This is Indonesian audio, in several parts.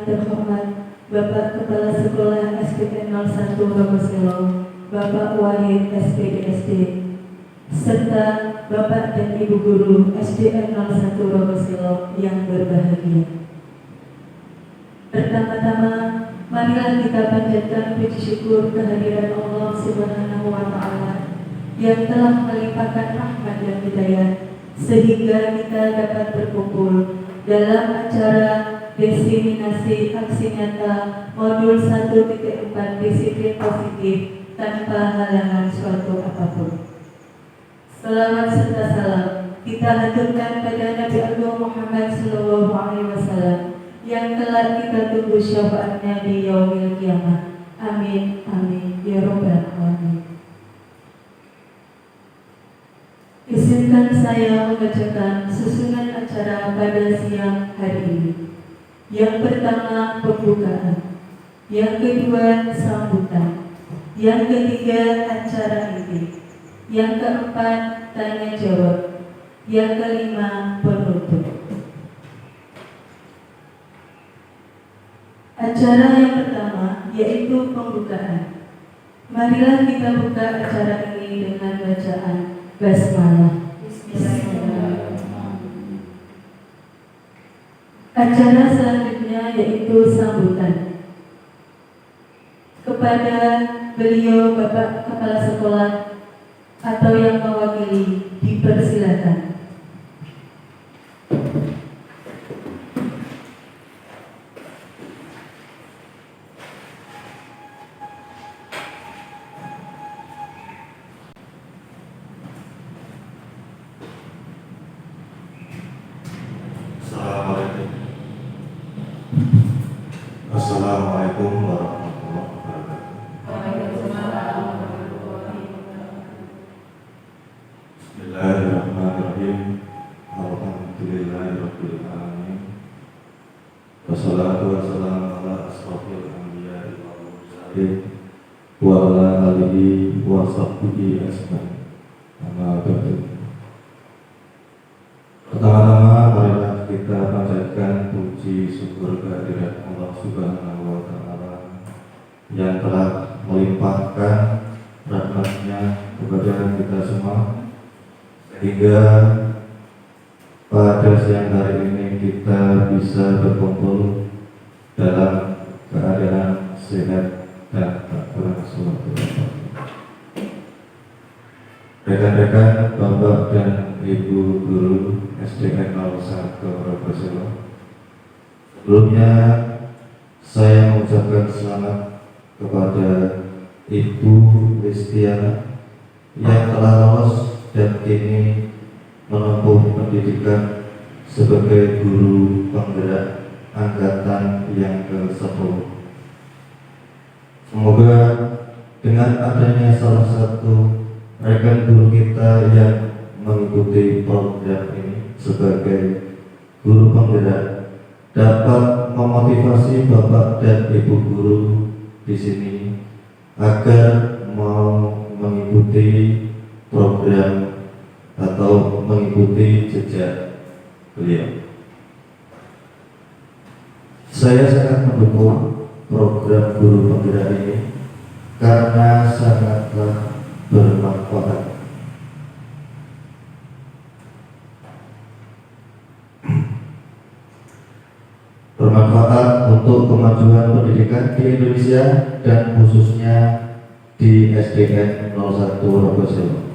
terhormat Bapak Kepala Sekolah SDN 01 Rokoselo, Bapak Wahid SPDSD, serta Bapak dan Ibu Guru SDN 01 Rokoselo yang berbahagia. Pertama-tama, marilah kita panjatkan puji syukur kehadiran Allah Subhanahu wa Ta'ala yang telah melimpahkan rahmat dan hidayah sehingga kita dapat berkumpul dalam acara diseminasi aksi nyata modul 1.4 disiplin positif tanpa halangan suatu apapun. Selawat serta salam kita haturkan pada Nabi Allah Muhammad SAW yang telah kita tunggu syafaatnya di yaumil kiamat. Amin, amin, ya Rabbal alamin. Izinkan saya membacakan susunan acara pada siang hari ini. Yang pertama, pembukaan. Yang kedua, sambutan. Yang ketiga, acara inti. Yang keempat, tanya jawab. Yang kelima, penutup. Acara yang pertama yaitu pembukaan. Marilah kita buka acara ini dengan bacaan basmalah. Bismillahirrahmanirrahim. Acara selanjutnya yaitu sambutan. Kepada beliau Bapak Kepala Sekolah atau yang mewakili dipersilakan. Assalamualaikum warahmatullahi wabarakatuh. Bismillahirrahmanirrahim. Alhamdulillahirabbil alamin. Wassalatu wassalamu ala asrofil anbiya'i wal mursalin wa ala alihi wa sahbihi ajmain. Amma ba'du. Pertama-tama marilah kita panjatkan puji syukur kehadirat Allah Subhanahu wa Ta'ala yang telah melimpahkan rahmat-Nya kepada kita semua sehingga pada siang hari ini kita bisa berkumpul dalam keadaan sehat dan tak kurang suatu apapun. Rekan-rekan, Bapak dan Ibu Guru SDN 01 Rokoselo, sebelumnya saya mengucapkan selamat kepada Ibu Listiana yang telah lolos dan kini menempuh pendidikan sebagai guru penggerak angkatan yang ke-10. Semoga dengan adanya salah satu rekan guru kita yang mengikuti program ini sebagai guru penggerak dapat memotivasi Bapak dan Ibu guru di sini agar mau mengikuti program atau mengikuti jejak beliau. Saya sangat mendukung program guru penggerak ini karena sangatlah bermanfaat. Bermanfaat untuk kemajuan pendidikan di Indonesia dan khususnya di SDN 01 Rokoselo.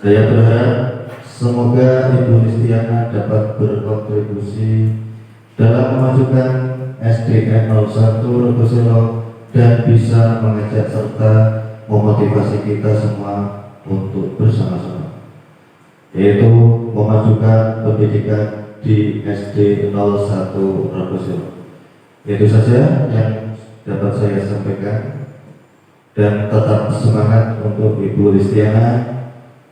Saya berharap semoga Ibu Listiana dapat berkontribusi dalam memajukan SDN 01 Rokoselo dan bisa mengajak serta memotivasi kita semua untuk bersama-sama, yaitu memajukan pendidikan di SD 01 Rokoselo. Itu saja yang dapat saya sampaikan, dan tetap semangat untuk Ibu Listiana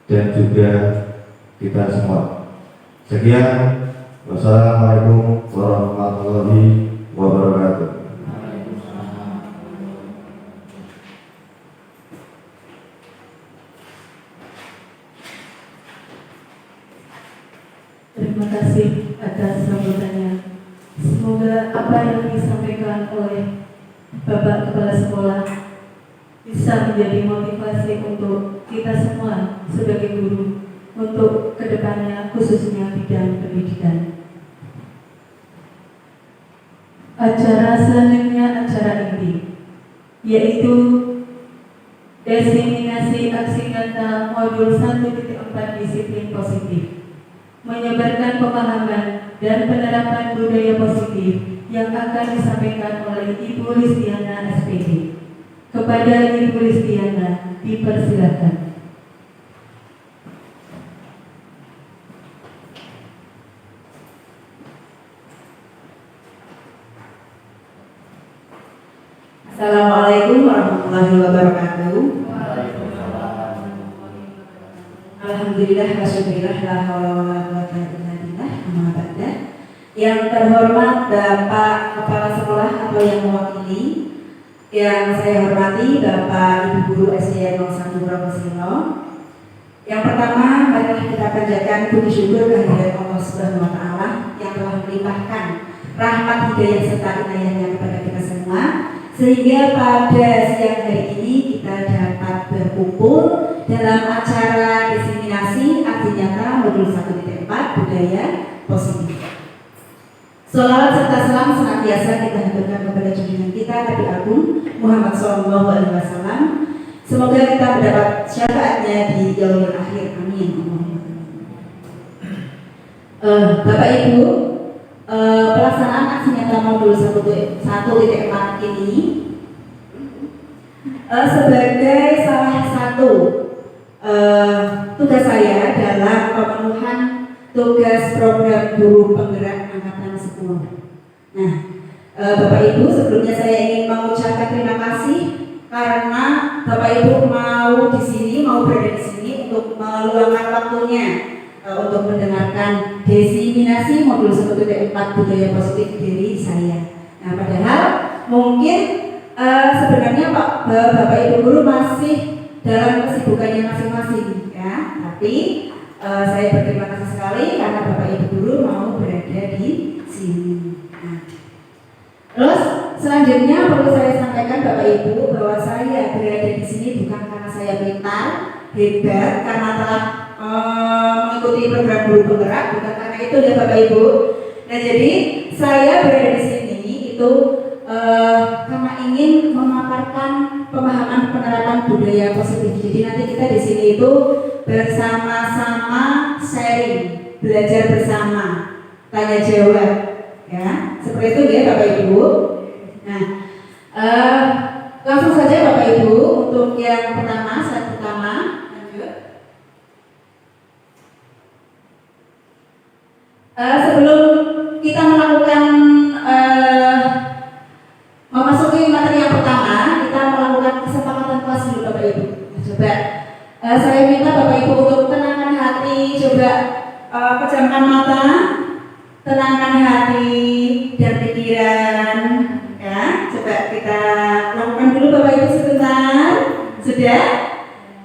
dan juga kita semua. Sekian, wassalamualaikum warahmatullahi wabarakatuh. Terima kasih atas sambutannya. Semoga apa yang Bapak Kepala Sekolah bisa menjadi motivasi untuk kita semua sebagai guru untuk kedepannya khususnya bidang pendidikan. Acara selanjutnya acara inti, yaitu diseminasi aksi nyata modul 1.4 disiplin positif, menyebarkan pemahaman dan penerapan budaya positif yang akan disampaikan oleh Ibu Listiana SPD. Kepada Ibu Listiana, dipersilakan. Assalamualaikum warahmatullahi wabarakatuh. Alhamdulillah wa syukurillah la haula wala quwwata illa billah. Amma ba'da. Yang terhormat Bapak Kepala Sekolah atau yang mewakili, yang saya hormati Bapak Ibu Guru SDN 01 Proposino. Yang pertama, marilah kita panjatkan puji syukur kehadirat Allah Subhanahu wa taala yang telah melimpahkan rahmat hidayah serta inayahnya kepada kita semua, sehingga pada siang hari ini kita dapat berkumpul dalam acara diseminasi aksi nyata modul 1.4 budaya positif. Sholawat serta salam senantiasa kita haturkan kepada junjungan kita Nabi Agung Muhammad SAW. Semoga kita mendapat syafaatnya di yaumil akhir. Amin. Bapak Ibu, pelaksanaan aksi nyata modul 1.4 ini sebagai salah satu tugas saya dalam pemenuhan tugas program guru penggerak angkatan 10. Nah, Bapak Ibu, sebelumnya saya ingin mengucapkan terima kasih karena Bapak Ibu mau berada di sini untuk meluangkan waktunya untuk mendengarkan diseminasi modul 1.4 budaya positif dari saya. Nah, padahal mungkin sebenarnya Bapak Ibu guru masih dalam kesibukannya masing-masing, ya. Tapi saya berterima kasih sekali karena Bapak Ibu guru mau berada di sini. Nah, terus selanjutnya perlu saya sampaikan Bapak Ibu bahwa saya berada di sini bukan karena saya pintar, hebat, karena telah mengikuti program guru penggerak, bukan karena itu ya Bapak Ibu. Nah, jadi saya berada di sini itu karena ingin memaparkan pemahaman penerapan budaya positif. Jadi nanti kita di sini itu bersama-sama sharing, belajar bersama, tanya jawab, ya seperti itu ya Bapak Ibu. Nah, langsung saja Bapak Ibu untuk yang pertama, slide pertama, lanjut. Sebelum kita melakukan memasuki materi yang pertama, kita melakukan kesepakatan kelas dulu Bapak Ibu. Coba saya minta Bapak Ibu untuk tenangkan hati, coba pejamkan mata, tenangkan hati dan pikiran, ya. Coba kita lakukan dulu Bapak Ibu sebentar. Sudah?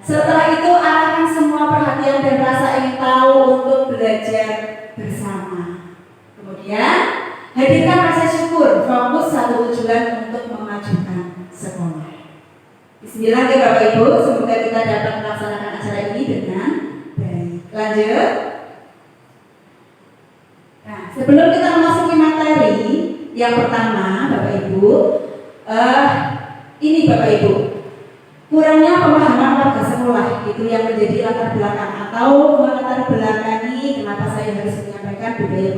Setelah itu arahkan semua perhatian dan rasa ingin tahu untuk belajar bersama. Kemudian hadirkan rasa syukur, fokus satu tujuan untuk memajukan sekolah. Bismillah ya Bapak Ibu, semoga kita dapat melaksanakan acara ini dengan baik. Lanjut. Nah, sebelum kita memasuki materi yang pertama, Bapak Ibu, ini Bapak Ibu, kurangnya pemahaman warga sekolah itu yang menjadi latar belakang atau melatar belakangi kenapa saya harus menyampaikan budaya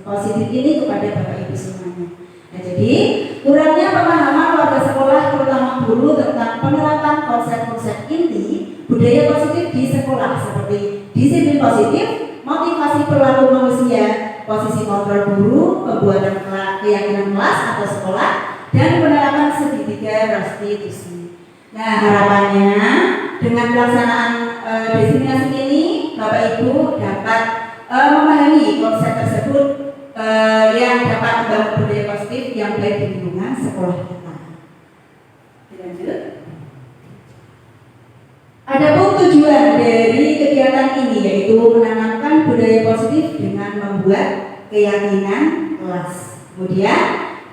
positif ini kepada Bapak Ibu semuanya. Nah, jadi kurangnya pemahaman warga sekolah terutama guru tentang penerapan konsep-konsep inti budaya positif di sekolah seperti disiplin positif, motivasi perilaku manusia, posisi kontrol guru, pembuatan keyakinan kelas atau sekolah, dan penerapan segitiga restitusi. Nah, harapannya dengan pelaksanaan diseminasi ini Bapak Ibu dapat memahami konsep tersebut yang dapat membangun budaya positif yang baik di lingkungan sekolah kita. Lanjut. Adapun tujuan dari kegiatan ini yaitu menanamkan budaya positif dengan membuat keyakinan kelas. Kemudian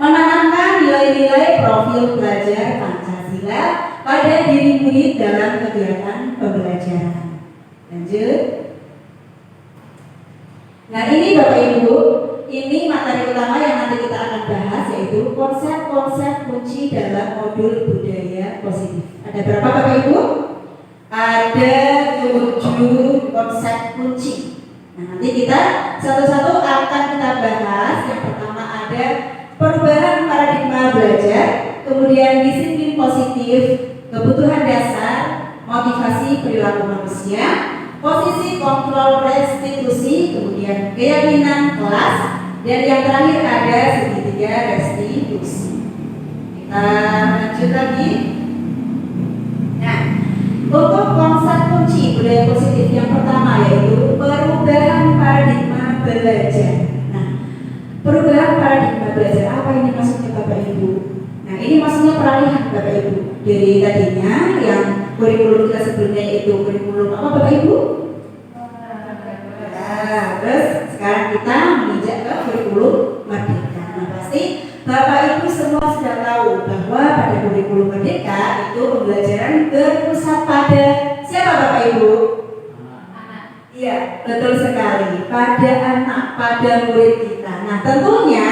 menanamkan nilai-nilai profil pelajar Pancasila pada diri murid dalam kegiatan pembelajaran. Lanjut. Nah ini Bapak Ibu, ini materi utama yang nanti kita akan bahas, yaitu konsep-konsep kunci dalam modul budaya positif. Ada berapa Bapak Ibu? Ada 7 konsep kunci. Nah nanti kita satu-satu akan kita bahas. Yang pertama ada perubahan paradigma belajar, kemudian disiplin positif, kebutuhan dasar, motivasi perilaku manusia, posisi kontrol restitusi, kemudian keyakinan kelas, dan yang terakhir ada segitiga restitusi. Kita lanjut lagi. Nah, untuk konsep kunci budaya positif yang pertama yaitu perubahan paradigma belajar. Nah, perubahan paradigma belajar apa ini maksudnya Bapak Ibu? Nah, ini maksudnya peralihan Bapak Ibu. Dari tadinya yang kurikulum kita sebelumnya itu kurikulum apa Bapak Ibu? Nah, terus sekarang kita menginjak ke kurikulum merdeka. Nah, pasti Bapak Ibu semua sudah tahu bahwa pada kurikulum merdeka itu pembelajaran berpusat pada siapa Bapak Ibu? Iya, betul sekali. Pada anak, pada murid kita. Nah, tentunya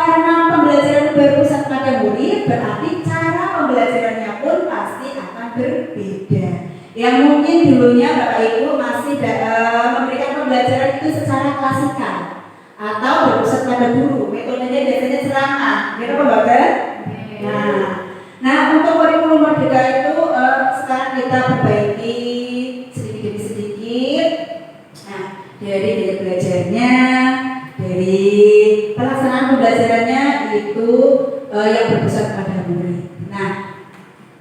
karena pembelajaran berpusat pada murid, berarti cara pembelajarannya pun pasti akan berbeda. Yang mungkin dulunya Bapak Ibu masih memberikan pembelajaran itu secara klasikal atau berpusat pada guru. Metodenya biasanya ceramah, gitu Pak Bapak? Nah, untuk kurikulum merdeka itu sekarang kita perbaiki sedikit demi sedikit. Nah, dari gaya belajarnya, dari pelaksanaan pembelajarannya itu yang berpusat pada murid. Nah,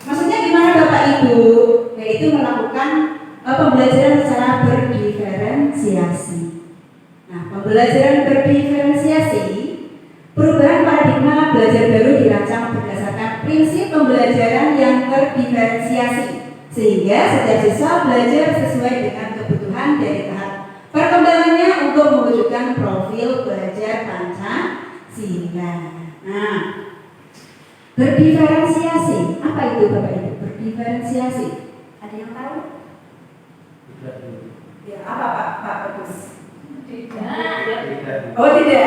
maksudnya gimana Bapak Ibu? Yaitu melakukan pembelajaran secara berdiferensiasi. Nah, pembelajaran berdiferensiasi, perubahan paradigma belajar baru dirancang berdasarkan prinsip pembelajaran yang terdiferensiasi, sehingga setiap siswa belajar sesuai dengan kebutuhan dari tahap perkembangannya untuk mewujudkan profil belajar Pancasila. Nah, berdiferensiasi, apa itu Bapak Ibu? Berdiferensiasi, ada yang tahu? Ya, apa Pak Bagus? Tidak. Oh tidak.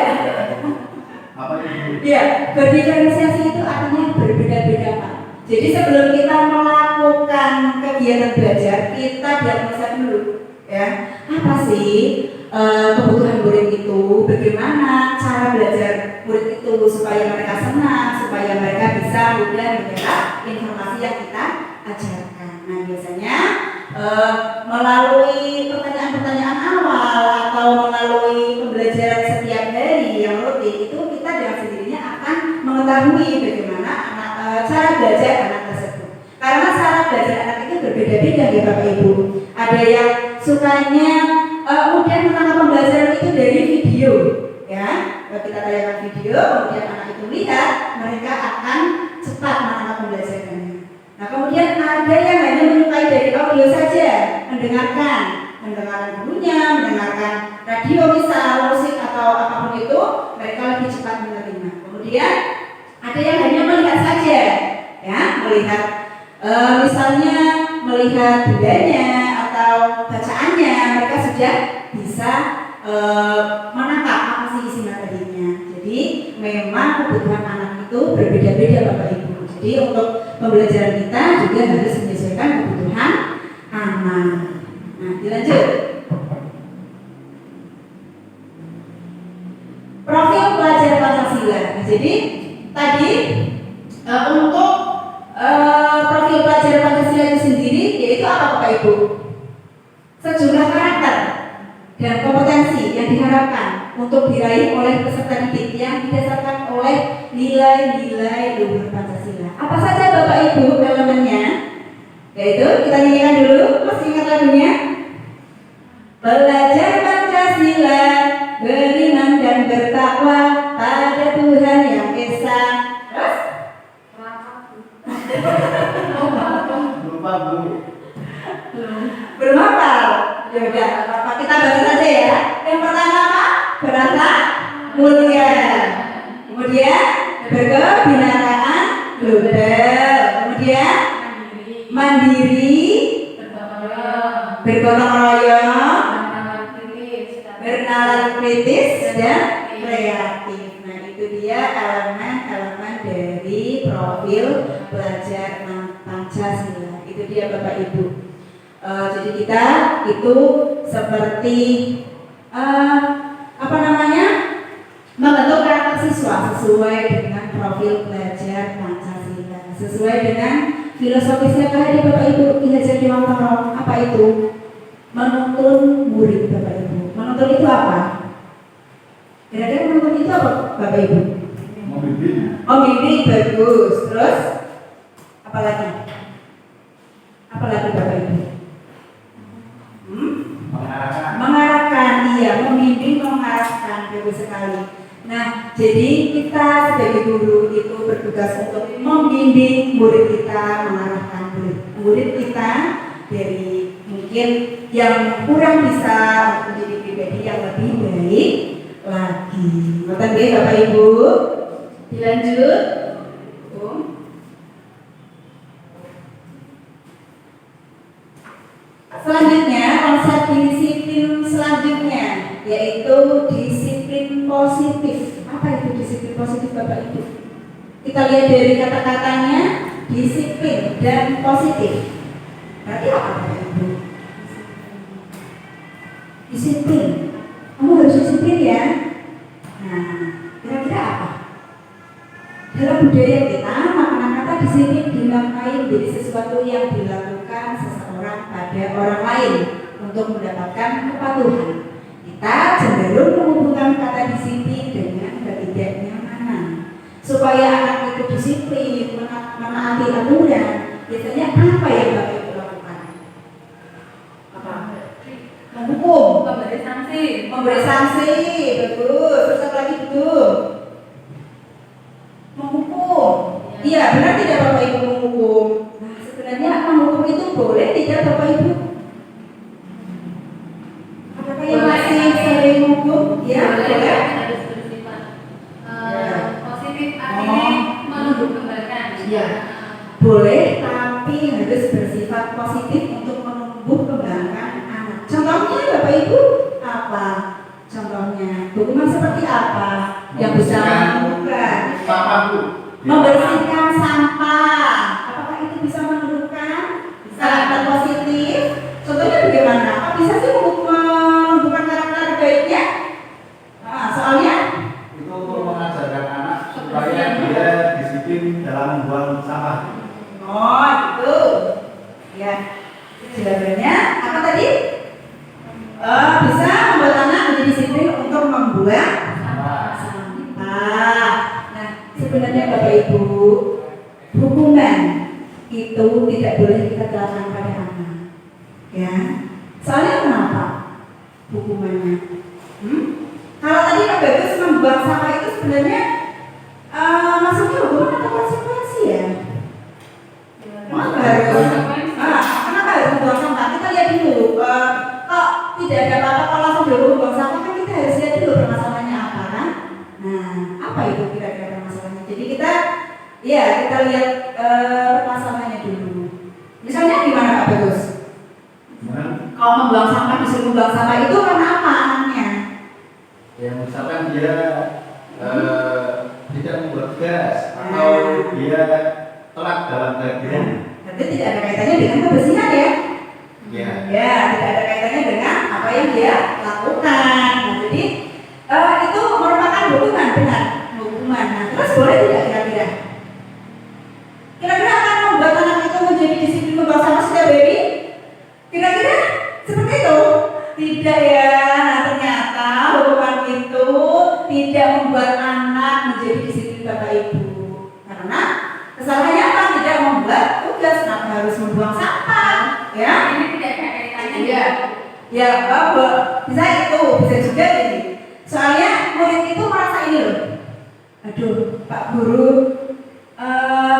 Apa itu? Ya, berdiferensiasi itu artinya berbeda-beda Pak. Jadi sebelum kita melakukan kegiatan belajar, kita diagnosa dulu, ya. Apa sih kebutuhan murid itu? Bagaimana cara belajar murid itu supaya mereka senang, supaya mereka bisa mudah menyerap informasi yang kita ajarkan. Nah, biasanya melalui pertanyaan-pertanyaan awal atau melalui pembelajaran setiap hari yang rutin itu kita dengan sendirinya akan mengetahui bagaimana cara belajar anak tersebut. Karena cara belajar anak itu berbeda-beda ya Bapak Ibu. Ada yang sukanya mudah menangkap pembelajaran itu dari video, ya. Kalau kita tayangkan video, kemudian anak itu lihat, mereka akan cepat menangkap pembelajarannya. Nah, kemudian ada yang hanya menyukai dari audio saja, mendengarkan gurunya, mendengarkan radio misal, musik atau apapun itu, mereka lebih cepat menerima. Kemudian ada yang hanya melihat saja, ya, melihat misalnya melihat bendanya atau bacaannya, mereka sudah bisa menangkap apa sih isi materinya. Jadi memang kebutuhan anak itu berbeda-beda Bapak Ibu. Jadi untuk pembelajaran kita juga harus menyesuaikan kebutuhan anak. Nah, dilanjut. Profil pelajar Pancasila. Nah, jadi tadi untuk profil pelajar Pancasila itu sendiri yaitu apa Bapak Ibu? Sejumlah karakter dan kompetensi yang diharapkan untuk diraih oleh peserta didik yang didasarkan oleh nilai-nilai luhur Pancasila. Apa saja Bapak Ibu elemennya? Yaitu kita nyanyikan dulu, masih ingat lagunya? Belajar Pancasila, beriman dan bertakwa pada Tuhan yang Esa. Terus? Lupa Bu. Belum hafal? Ya udah, apa kita baca saja ya. Yang pertama apa? Berasa mulia. Kemudian berke global. Kemudian mandiri, bergotong royong, bernalar kritis, dan kreatif. Nah, itu dia elemen-elemen dari profil pelajar Pancasila. Itu dia Bapak Ibu. Jadi kita itu seperti membentuk karakter siswa sesuai dengan profil pelajar Pancasila, sesuai dengan filosofisnya tadi Bapak Ibu Ki Hajar Dewantara. Apa itu? Menuntun murid Bapak Ibu. Menuntun itu apa? Kira-kira menuntun itu apa Bapak Ibu? Membimbing, bagus. Terus apa lagi? Apa lagi Bapak Ibu? Mengarahkan, iya, membimbing, mengarahkan, bagus sekali. Nah, jadi kita sebagai guru itu bertugas untuk membimbing murid kita, mengarahkan murid kita dari mungkin yang kurang bisa menjadi pribadi yang lebih baik lagi. Ngoten nggih Bapak Ibu? Dilanjut. Selanjutnya, konsep disiplin selanjutnya yaitu disiplin positif. Apa itu disiplin positif Bapak Ibu? Kita lihat dari kata-katanya, disiplin dan positif. Berarti apa Bapak Ibu? Disiplin. Kamu harus disiplin ya. Nah, kira-kira apa? Dalam budaya kita, makna kata disiplin dimaknai menjadi sesuatu yang dilakukan seseorang pada orang lain untuk mendapatkan kepatuhan. Kita cenderung menghubungkan kata disiplin dengan ketidaknyamanan. Supaya anak itu disiplin, menaati aturan, biasanya apa yang Bapak Ibu lakukan? Apa? Menghukum, memberi sanksi, bagus. Terus apa lagi betul? Menghukum. Iya, benar tidak Bapak Ibu menghukum? Nah, sebenarnya menghukum itu boleh tidak Bapak Ibu? Apakah yang masih sering menghukum? Ya, boleh. Harus bersifat positif, artinya menumbuh kembangkan. Iya. Boleh, tapi harus bersifat positif untuk menumbuh kembangkan anak. Contohnya Bapak Ibu apa? Contohnya hukuman seperti apa yang bisa menumbuhkan? Membersihkan sampah. Apakah itu bisa menumbuhkan karakter positif? Contohnya bagaimana? Apa bisa sih menumbuhkan karakter baiknya? Nah, soalnya itu untuk mengajarkan anak supaya dia disiplin dalam membuang sampah. oh itu ya jawabannya apa tadi? Bisa membuat anak menjadi disiplin untuk membuang sampah. Nah, sebenarnya Bapak Ibu, hukuman itu tidak boleh kita terapkan pada anak, ya. Soalnya kenapa? Hukumannya. Kalau tadi Pak Bagus membuang sampah itu sebenarnya maksudnya hukuman atau konsekuensi ya? Kenapa harus membuang sampah? Kita lihat dulu. Kok tidak ada apa-apa kalau langsung membuang sampah, kan kita harus lihat dulu permasalahannya apa kan? Nah, apa itu kira-kira permasalahannya? Jadi kita lihat permasalahannya dulu. Misalnya gimana Pak Bagus? Kalau membuang sampah, disuruh membuang sampah itu karena apa anaknya? Ya misalkan dia tidak membuat gas atau dia telat dalam bagian. Berarti tidak ada kaitannya dengan kebersihan ya? Ya. Ya, tidak ada kaitannya dengan apa yang dia lakukan. Nah, jadi itu merupakan hukuman, benar, hukuman. Nah, terus boleh tidak kira-kira? Kira-kira akan membuat anak itu menjadi disiplin membuang sampah setiap hari? Kira-kira seperti itu? Tidak ya. Nah, ternyata hukuman itu tidak membuat anak menjadi disiplin Bapak Ibu. Karena kesalahannya apa? Tidak membuat tugas, kenapa harus membuang sampah? Ya? Ini tidak ada kaitannya. Iya. Ya, bisa itu, bisa juga ini. Soalnya murid itu merasa ini loh. Aduh, Pak Guru,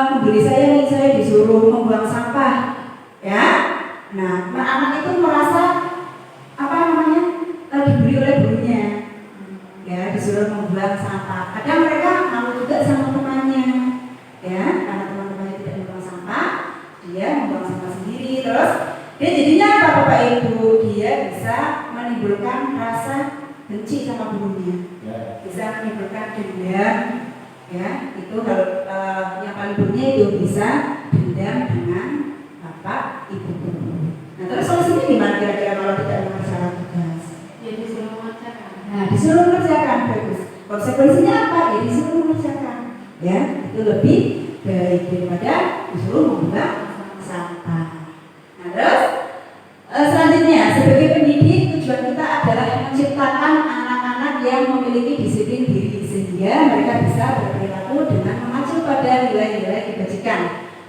membeli saya nih, saya disuruh membuang sampah. Ya? Nah, anak itu merasa diberi oleh gurunya. Ya, disuruh membuang sampah. Kadang mereka malu juga sama temannya. Ya, karena dia membuang sampah sendiri. Terus dia jadinya apa Bapak Ibu? Dia bisa menimbulkan rasa benci sama gurunya, bisa menimbulkan dendam, ya itu yang paling buruknya itu bisa dendam dengan bapak ibu guru. Nah terus solusinya gimana kira-kira kalau tidak mengerjakan tugas? Ya disuruh mengerjakan. Nah disuruh mengerjakan, bagus. Konsekuensinya apa? Ya disuruh mengerjakan, ya itu lebih baik daripada disuruh membuang sampah. Nah terus selanjutnya sebagai pendidik tujuan kita adalah menciptakan anak-anak yang memiliki disiplin diri sehingga mereka bisa berperilaku dengan mengacu pada nilai-nilai kebajikan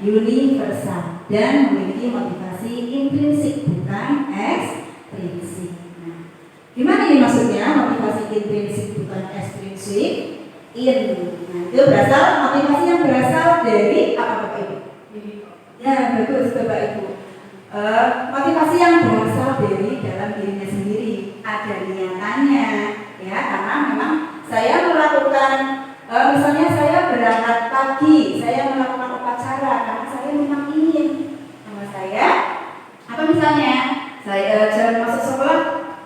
universal dan memiliki motivasi intrinsik bukan ekstrinsik. Nah, gimana ini maksudnya motivasi intrinsik bukan ekstrinsik? Nah, itu berasal motivasi yang berasal dari apa Bapak Ibu? Ya bagus Bapak Ibu. Motivasi yang berasal dari dalam dirinya sendiri, ada niatannya, ya karena memang saya melakukan misalnya saya berangkat pagi, saya melakukan upacara karena saya memang ingin sama saya apa misalnya saya jam masuk sekolah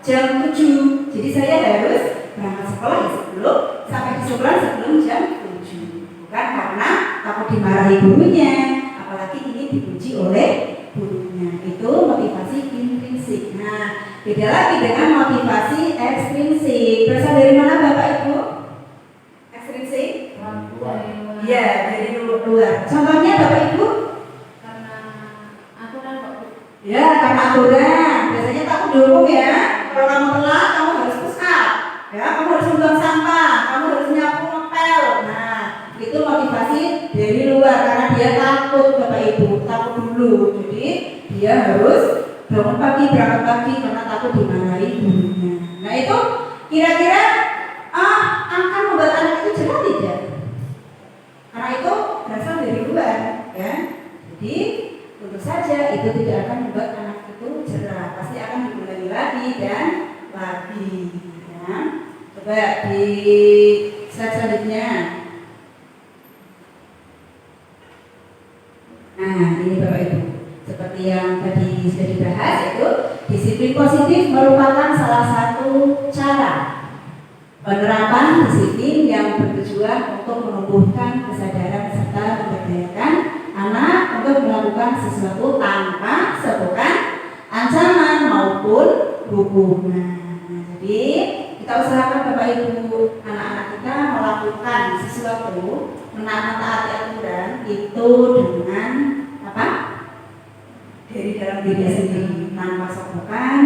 jam 7, jadi saya harus berangkat sekolah sebelum sampai di sekolah sebelum jam 7, bukan karena takut dimarahi gurunya, apalagi ini dipuji oleh gurunya. Itu motivasi intrinsik. Nah, beda lagi dengan motivasi ekstrinsik. Berasal dari mana Bapak Ibu? Ekstrinsik? Iya, dari luar. Contohnya Bapak Ibu? Karena aturan kok. Ya, karena aturan. Biasanya takut dihukum ya. Kalau kamu telat, kamu harus push up. Ya, kamu harus membuang sampah, kamu harus nyapu ngepel. Nah, itu motivasi dari luar karena dia takut Bapak Ibu, takut dulu. Jadi dia harus bangun pagi, berangkat pagi karena takut dimarahi gurunya. Nah itu kira-kira akan membuat anak itu jerah tidak? Karena itu berasal dari luar, ya. Jadi tentu saja itu tidak akan membuat anak itu jerah, pasti akan diulangi lagi dan lagi. Ya. Coba di slide selanjutnya. Nah ini Bapak Ibu, seperti yang tadi sudah dibahas, yaitu disiplin positif merupakan salah satu cara penerapan disiplin yang bertujuan untuk menumbuhkan kesadaran serta memberdayakan anak untuk melakukan sesuatu tanpa sebutan ancaman maupun hukuman. Nah, jadi kita usahakan Bapak Ibu, anak-anak kita melakukan sesuatu, menaati aturan itu dengan apa? Dari dalam diri sendiri, tanpa sokokan,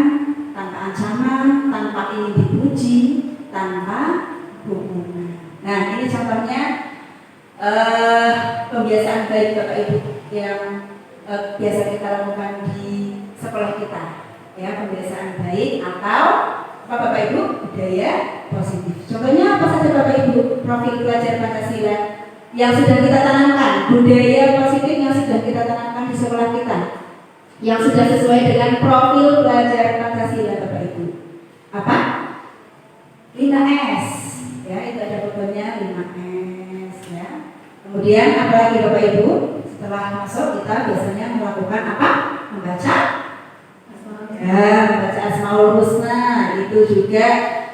tanpa ancaman, tanpa ingin dipuji, tanpa hukuman. Nah ini contohnya kebiasaan baik Bapak Ibu yang biasa kita lakukan di sekolah kita, ya kebiasaan baik atau apa Bapak Ibu budaya positif. Contohnya apa saja Bapak Ibu profil pelajar Pancasila yang sudah kita tanamkan, budaya positif yang sudah kita tanamkan di sekolah kita, yang sudah sesuai dengan profil pelajar Pancasila Bapak Ibu. Apa? 5S, ya itu ada fotonya 5S, ya. Kemudian apa lagi Bapak Ibu? Setelah masuk kita biasanya melakukan apa? Membaca, ya, membaca Asmaul Husna. Itu juga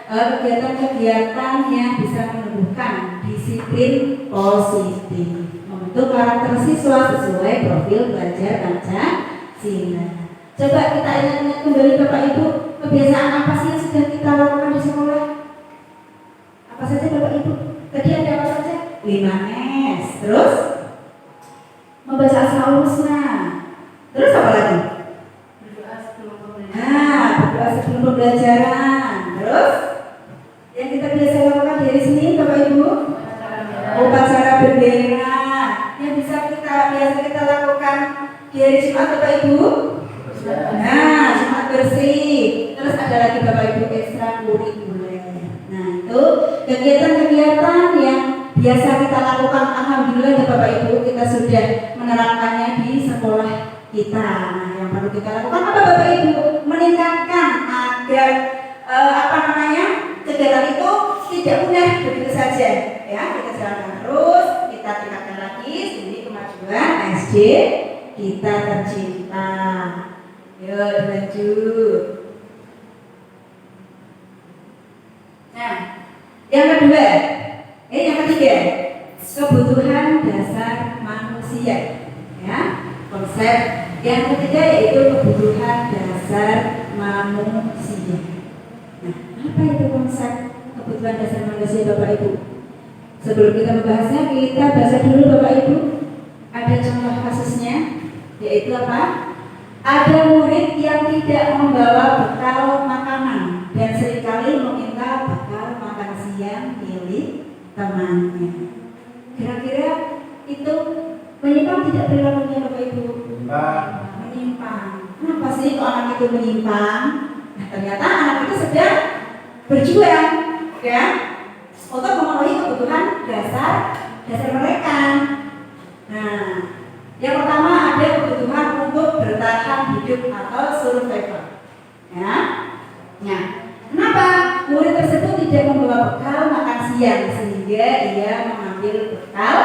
kegiatan-kegiatan yang bisa menumbuhkan disiplin positif, membentuk karakter siswa sesuai profil pelajar Pancasila. Coba kita ingat-ingat kembali Bapak Ibu, kebiasaan apa sih yang sudah kita lakukan di sekolah? Apa saja Bapak Ibu? Tadi ada apa saja? 5S. Terus membaca Asmaul Husna. Terus apa lagi? Berdoa sebelum pembelajaran. Nah, berdoa sebelum pembelajaran. Terus yang kita biasa lakukan di hari Senin Bapak Ibu? Upacara bendera. Yang biasa kita lakukan di hari Jumat Bapak Ibu? Nah, Jumat bersih. Terus ada lagi Bapak Ibu ekstrakurikuler. Nah, itu kegiatan-kegiatan yang biasa kita lakukan. Alhamdulillah ya Bapak Ibu, kita sudah menerapkannya di sekolah kita. Nah, yang perlu kita lakukan apa Bapak Ibu? Meningkatkan agar kegiatan itu tidak mudah begitu saja. Ya, kita jalankan terus, kita tingkatkan lagi demi kemajuan SD, kita tercinta. Yuk lanjut. Nah, yang kedua, yang ketiga, kebutuhan dasar manusia. Ya, konsep yang ketiga yaitu kebutuhan dasar manusia. Nah, apa itu konsep kebutuhan dasar manusia, Bapak Ibu? Sebelum kita membahasnya, kita baca dulu Bapak Ibu. Ada contoh kasusnya, yaitu apa? Ada murid yang tidak membawa bekal makanan dan seringkali meminta bekal makan siang milik temannya. Kira-kira itu menyimpang tidak perilakunya Bapak Ibu? Menyimpang. Kenapa sih kok anak itu menyimpang? Nah, ternyata anak itu sedang berjuang, ya, untuk memenuhi kebutuhan dasar mereka. Nah, yang pertama ada kebutuhan untuk bertahan hidup atau survival. Ya. Nah, kenapa murid tersebut tidak membawa bekal makan siang sehingga ia mengambil bekal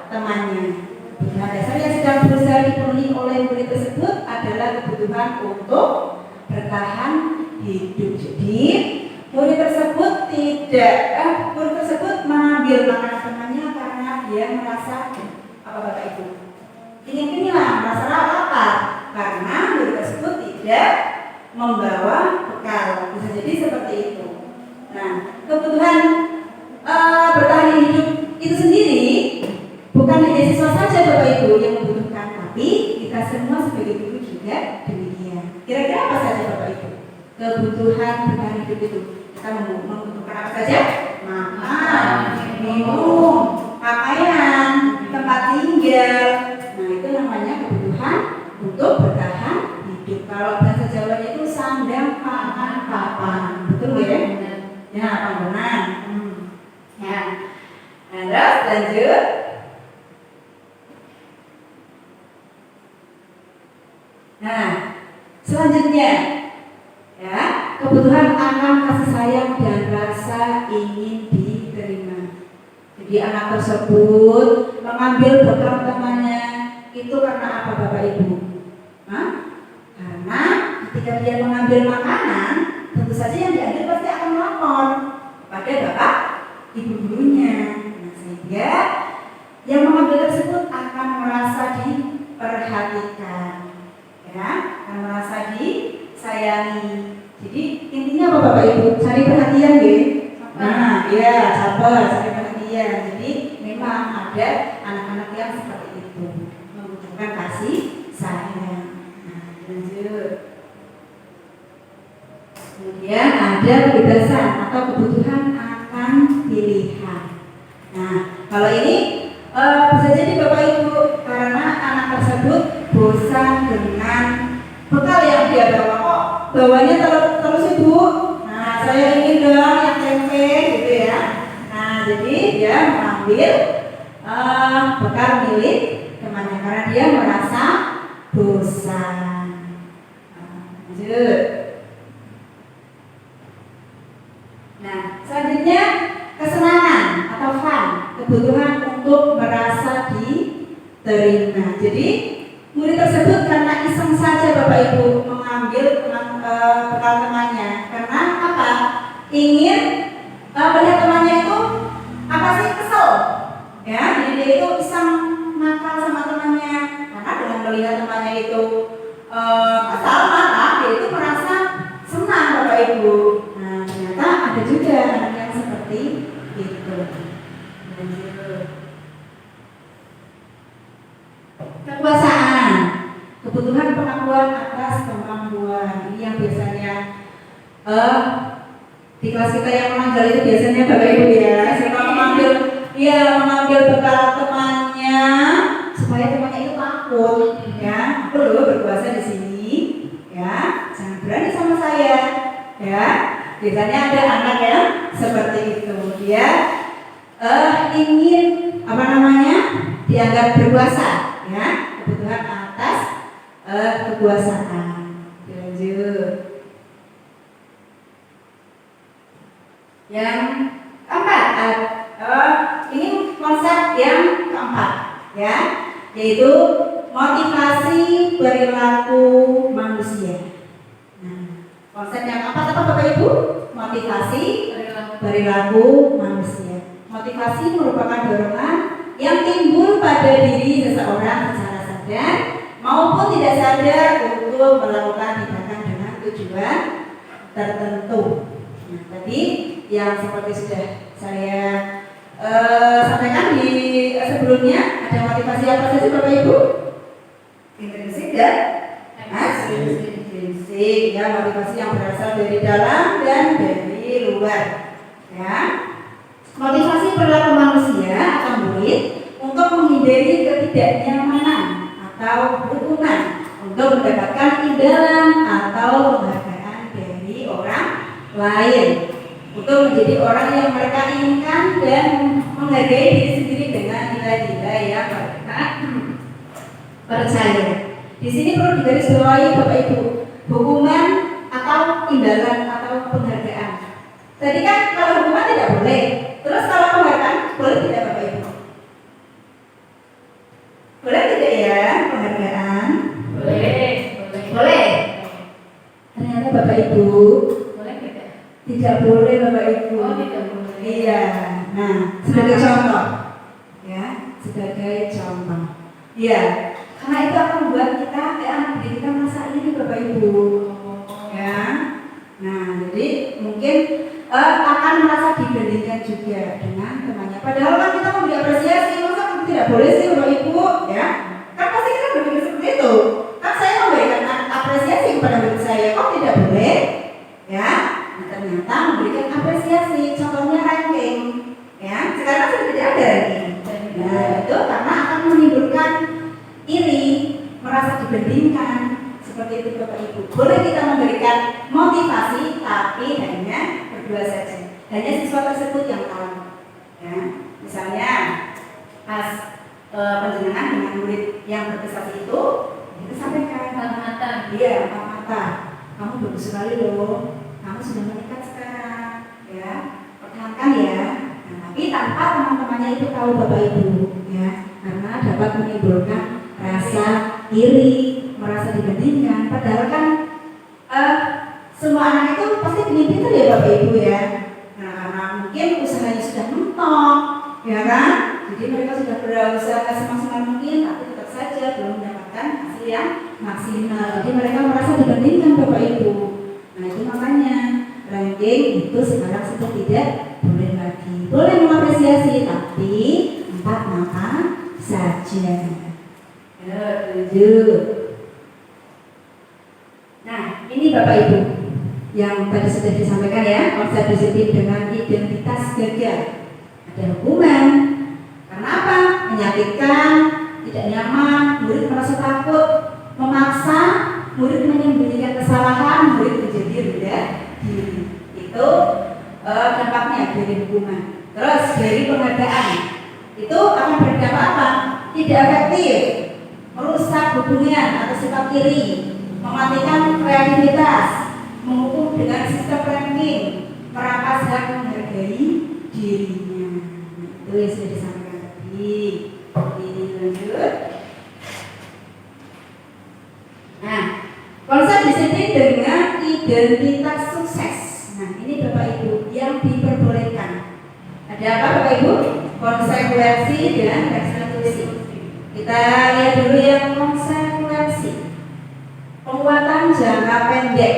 temannya? Kebutuhan dasar yang sedang berusaha dipenuhi oleh murid tersebut adalah kebutuhan untuk bertahan hidup. Jadi murid tersebut mengambil makanan temannya karena dia merasa apa Bapak Ibu? Ingin merasa lapar karena murid tersebut tidak membawa bekal. Bisa jadi seperti itu. Nah, kebutuhan bertahan hidup itu sendiri bukan hanya siswa saja Bapak Ibu yang membutuhkan, tapi kita semua sebagai guru juga demikian. Kira-kira apa saja Bapak Ibu? Kebutuhan bertahan hidup itu kita membutuhkan apa saja? Makan, minum, pakaian, tempat tinggal. Nah, itu namanya kebutuhan untuk bertahan hidup. Kalau bahasa Jawanya itu sandang, pangan, papan. Betul ya? Ya, panggonan. Ya. Nah, terus lanjut. Nah, selanjutnya ya, kebutuhan akan kasih sayang dan rasa ingin diterima. Jadi anak tersebut mengambil bekal temannya itu karena apa Bapak Ibu? Karena ketika dia mengambil makanan, tentu saja yang diambil pasti akan melapor pada Bapak Ibu gurunya. Nah, sehingga yang mengambil tersebut akan merasa diperhatikan, ya, akan merasa disayangi. Jadi intinya apa Bapak Ibu? Cari perhatian ya. Nah, ya, sabar, cari perhatian. Jadi memang ada anak-anak yang seperti itu, membutuhkan kasih sayang. Nah, lanjut. Kemudian ada kebebasan atau kebutuhan akan pilihan. Nah, kalau ini bisa jadi Bapak Ibu karena anak tersebut bosan dengan bekal yang dia bawa. Kok bawanya terus Ibu? Nah, saya ingin dong yang tempe gitu ya. Nah, jadi dia mengambil bekal milik temannya karena dia merasa bosan. Lanjut. Nah, selanjutnya kesenangan atau fun, kebutuhan untuk merasa diterima. Jadi murid tersebut karena iseng saja Bapak Ibu mengambil bekal temannya karena apa? Ingin melihat temannya itu apa sih, kesel, ya. Jadi dia itu iseng nakal sama temannya karena dengan melihat temannya itu kesal, maka dia itu merasa senang Bapak Ibu. Nah, ternyata ada juga anak yang seperti itu. Kekuasaan, kebutuhan pengakuan atas kemampuan. Ini yang biasanya di kelas kita yang menanggal itu biasanya Bapak Ibu ya, suka mengambil bekal temannya supaya temannya itu takut, ya. Aku loh berkuasa di sini, ya. Jangan berani sama saya, ya. Biasanya ada anak yang seperti itu. Dia ingin dianggap berkuasa, ya. Kebutuhan atas kekuasaan. Lanjut. Yang keempat, ini konsep yang keempat, ya, yaitu motivasi perilaku manusia. Nah, konsep yang apa Bapak Ibu? Motivasi perilaku manusia. Motivasi merupakan dorongan yang timbul pada diri seseorang secara sadar maupun tidak sadar untuk melakukan tindakan dengan tujuan tertentu. Nah, tadi yang seperti sudah saya sampaikan di sebelumnya, ada motivasi apa saja Bapak Ibu? Intrinsik dan ekstrinsik, ya, motivasi yang berasal dari dalam dan dari luar, ya. Motivasi perilaku manusia atau murid untuk menghindari ketidaknyamanan atau hukuman, untuk mendapatkan imbalan atau penghargaan dari orang lain, untuk menjadi orang yang mereka inginkan dan menghargai diri sendiri dengan nilai-nilai yang mereka percaya. Di sini perlu digarisbawahi Bapak Ibu, hukuman atau imbalan atau penghargaan. Tadi kan kalau hukuman tidak boleh, terus kalau penghargaan boleh tidak Bapak Ibu? Boleh tidak ya penghargaan? Boleh. Ternyata Bapak Ibu tidak boleh Bapak Ibu. Oh, tidak boleh. Iya. Nah, sebagai contoh, ya, sebagai contoh. Iya. Karena itu akan membuat kita anak didik kita merasa ini Bapak Ibu. Ya. Nah, jadi mungkin akan merasa dibandingkan juga dengan temannya. Padahal kan kita memberi apresiasi, masa tidak boleh sih Bapak Ibu, ya? Kan pasti kita berpikir seperti itu. Kan saya memberikan apresiasi kepada murid saya, kok tidak boleh? Ya, nah, ternyata memberikan apresiasi, contohnya ranking, ya. Sekarang sudah tidak ada ranking. Nah, itu karena akan menimbulkan iri, merasa dibandingkan. Seperti itu Bapak Ibu. Boleh kita memberikan motivasi, tapi hanya berdua saja. Hanya siswa tersebut yang tahu. Ya, misalnya pas penjenengan dengan murid yang berprestasi itu, kita sampaikan Mata. iya, mata. Kamu bagus sekali loh. Kamu sudah meningkat sekarang, ya. Pertahankan ya. Nah, tapi tanpa teman-temannya itu tahu Bapak Ibu, ya, karena dapat menimbulkan rasa iri, merasa dibandingkan. Padahal kan semua anak itu pasti ingin pintar ya Bapak Ibu ya. Nah, karena mungkin usahanya sudah mentok, ya kan? Jadi mereka sudah berusaha semaksimal mungkin, tapi tetap saja belum mendapatkan hasil yang maksimal. Jadi mereka merasa dibandingkan Bapak Ibu. Nah, itu makanya ranking itu sekarang sudah tidak boleh lagi. Boleh mengapresiasi, tapi 4 mata saja. Ya, lanjut. Nah, ini Bapak Ibu yang tadi sudah disampaikan ya, konsep disiplin dengan identitas gagal. Ada hukuman, karena apa? Menyakitkan, tidak nyaman, murid merasa takut, memaksa, murid menyembunyikan kesalahan, murid menjadi rendah diri. Itu dampaknya dari hukuman. Terus dari penghargaan, itu akan berdampak apa? Tidak efektif, merusak hubungan atau sifat iri, mematikan kreativitas, menghukum dengan sistem ranking, merampas hak menghargai dirinya. Itu yang sudah disampaikan tadi. Ini lanjut. Nah, konsep disiplin dengan identitas sukses. Nah, ini Bapak Ibu yang diperbolehkan. Ada apa Bapak Ibu? Konsekuensi dan restitusi. Kita lihat dulu yang konsekuensi. Penguatan jangka pendek,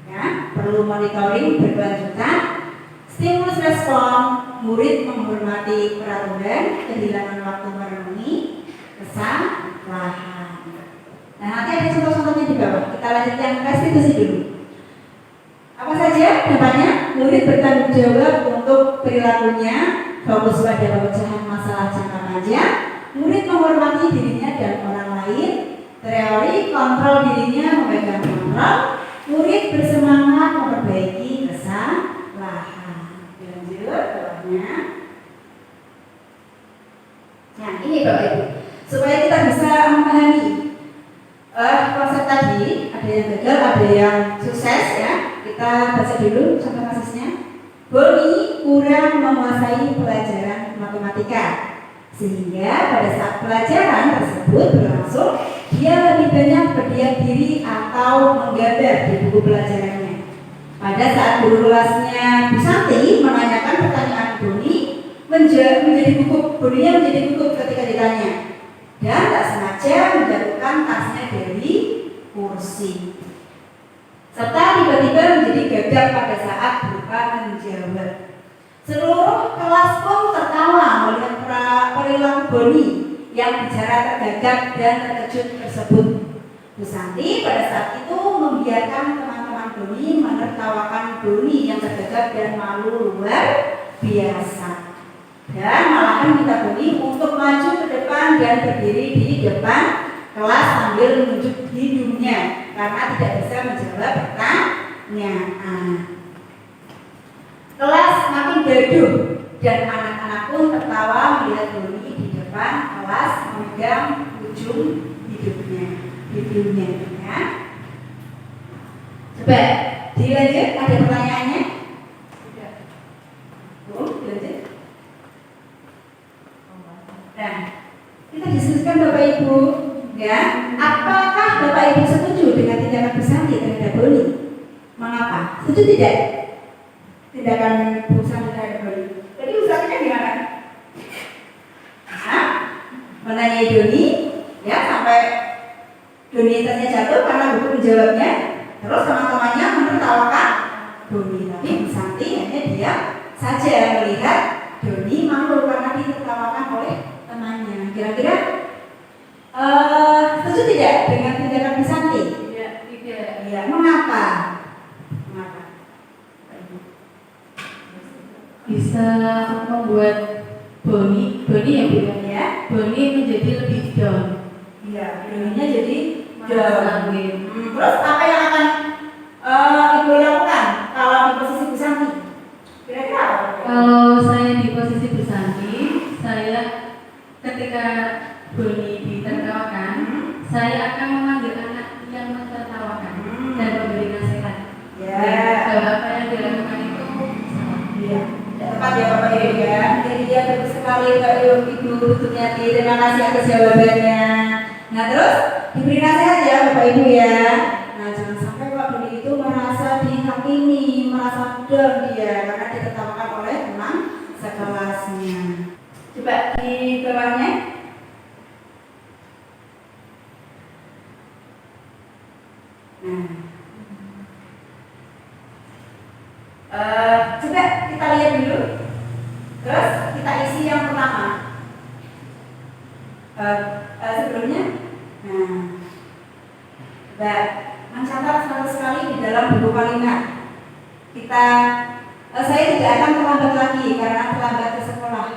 ya, perlu monitoring berkelanjutan, stimulus respon, murid menghormati peraturan, kehilangan waktu merenungi, kesalahan. Nah, nanti ada contoh-contohnya di bawah. Kita lanjut yang restitusi dulu. Apa saja dampaknya? Murid bertanggung jawab untuk perilakunya, fokus pada pemecahan masalah jangka panjang, murid menghormati dirinya dan orang lain. Teori kontrol dirinya, memegang kontrol, murid bersemangat memperbaiki kesalahan. Lanjut bawahnya. Nah, ini Bapak Ibu, supaya kita bisa memahami konsep tadi, ada yang gagal, ada yang sukses ya. Kita baca dulu contoh kasusnya. Boni kurang menguasai pelajaran matematika. Sehingga pada saat pelajaran tersebut berlangsung, dia lebih banyak berdiam diri atau menggambar di buku pelajarannya. Pada saat guru kelasnya Bu Santi menanyakan pertanyaan Doni, menjadi gugup, Doninya menjadi gugup ketika ditanya, dan tak sengaja menjatuhkan tasnya dari kursi, serta tiba-tiba menjadi gagap pada saat berupa menjawab. Seluruh kelas pun tertawa melihat perilaku Doni yang bicara tergagap dan terkejut tersebut. Bu Santi pada saat itu membiarkan teman-teman Doni menertawakan Doni yang tergagap dan malu luar biasa, dan malahan minta Doni untuk maju ke depan dan berdiri di depan kelas sambil menunjuk hidungnya karena tidak bisa menjawab pertanyaan. Kelas makin gaduh dan anak-anak pun tertawa melihat Doni di depan kelas memegang ujung hidungnya. Ya. Coba dilanjut, ada pertanyaannya? Tidak. Dilanjut. Nah, kita diskusikan Bapak Ibu, ya. Apakah Bapak Ibu setuju dengan tindakan Bu Santi terhadap Doni? Mengapa? Setuju tidak? Tindakan Bu Santi terhadap Doni. Jadi Bu Santi kan gimana? Nah, menanyai Doni, ya, sampai Doni tasnya jatuh karena buku menjawabnya. Terus teman-temannya menertawakan Doni, tapi Bu Santi hanya diam saja melihat Doni malu karena ditertawakan oleh temannya. Kira-kira setuju tidak dengan tindakan Bu Santi? Tidak. Iya, mengapa? Bisa membuat Boni yang bilang Ya, Boni menjadi lebih down. iya, Doninya jadi Merasa down. gitu. Terus apa yang akan Ibu lakukan kalau di posisi Bu Santi? Kira-kira apa? Kalau saya di posisi Bu Santi, saya ketika Boni ditertawakan, saya akan memanggil anak yang mentertawakan dan memberi nasihat. Ya. Bahwa apa yang dilakukan itu salah. Iya, tepat ya Bapak Ibu ya. Jadi dia bagus sekali Bapak Ibu Tunyati. Terima kasih atas jawabannya. Nah terus diberi nasihat ya Bapak Ibu ya. Nah jangan sampai Pak Doni itu merasa dihakimi, merasa down dia karena ditertawakan oleh teman sekelasnya. Coba di bawahnya. Coba kita lihat dulu. Terus kita isi yang pertama. Sebelumnya, mencatat sekali di dalam buku kalimat. Saya tidak akan terlambat lagi karena terlambat ke sekolah.